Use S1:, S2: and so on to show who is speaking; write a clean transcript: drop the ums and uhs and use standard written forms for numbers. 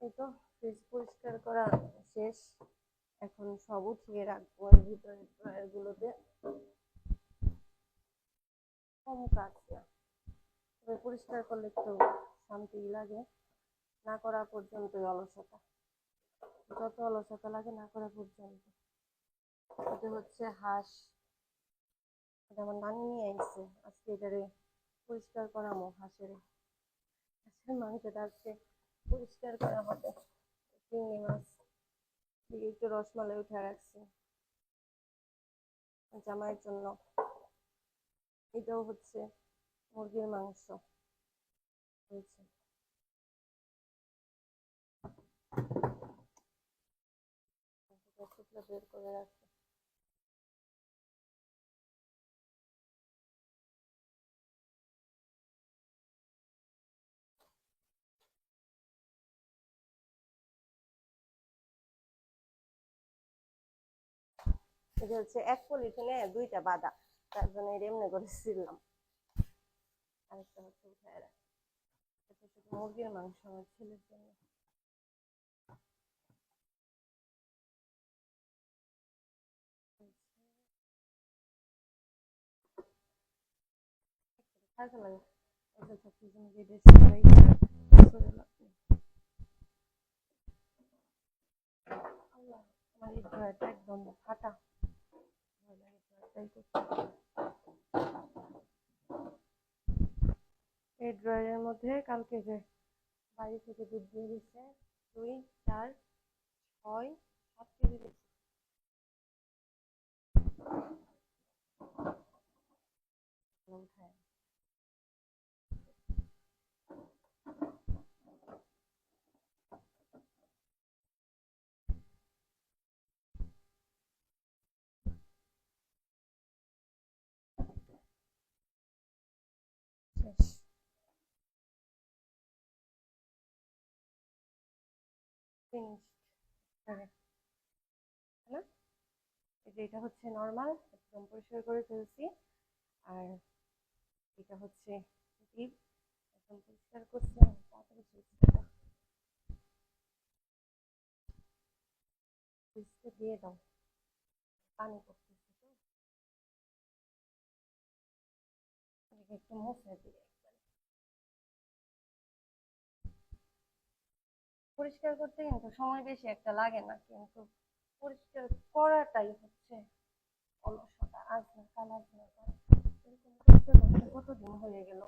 S1: এই তো ফ্রিজ পরিষ্কার করা শেষ। এখন সব উঠিয়ে রাখবো এর ভিতরে ড্রয়ার গুলোতে। কম কাজ না, তবে পরিষ্কার করলে একটু শান্তি লাগে। না করা পর্যন্তই অলসতা, যত অলসতা লাগে না করা পর্যন্ত। এটা হচ্ছে হাঁস, এটা আমার নানি নিয়ে আইছে। আজকে এটারে পরিষ্কার করামো। হাঁসের মাংসটা আজকে পরিষ্কার করা হবে। চিংড়ি মাছ দিয়ে একটু রসমালাই উঠে রাখছি জামাইয়ের জন্য। এটাও হচ্ছে মুরগির মাংস হয়েছে। বের করে রাখছি। এটা হচ্ছে এক পলিথিনে দুইটা বাঁধা, তার জন্য এটা এমনি করেছিলাম। আরেকটা হচ্ছে উঠায় রাখছি। এটা শুধু মুরগির মাংস আমার ছেলের জন্য। খারাপ লাগে আমার এই ড্রয়ারটা একদম ফাটা। এই ড্রয়ারের মধ্যে কালকে যে বাড়ি থেকে দুধ দিয়ে দিচ্ছে 2, 4, 6, 7 কেজি দিচ্ছে। শেষ। না, এটা হচ্ছে নর্মাল, একদম পরিষ্কার করে ফেলছি। আর এটা হচ্ছে ডিপ, একদম পরিষ্কার করছি। তাড়াতাড়ি ফ্রিজটা দিয়ে দাও, পানি পড়তেছে তো, একটু মুছে দিয়ে। পরিষ্কার করতে কিন্তু সময় বেশি একটা লাগে না, কিন্তু পরিষ্কার করাটাই হচ্ছে অলসতা। আজ না কাল, আজ না কাল, এরকম করতে করতে কতদিন হয়ে গেল।